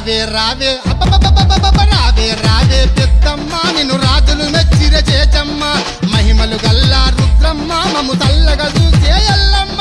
రావే రావే రావే రావే పెద్దమ్మ నిన్ను రాజులు మెచ్చిర చేచమ్మ మహిమలు గల్లా రుద్రమ్మ మము తల్లగా చూసే ఎల్లమ్మ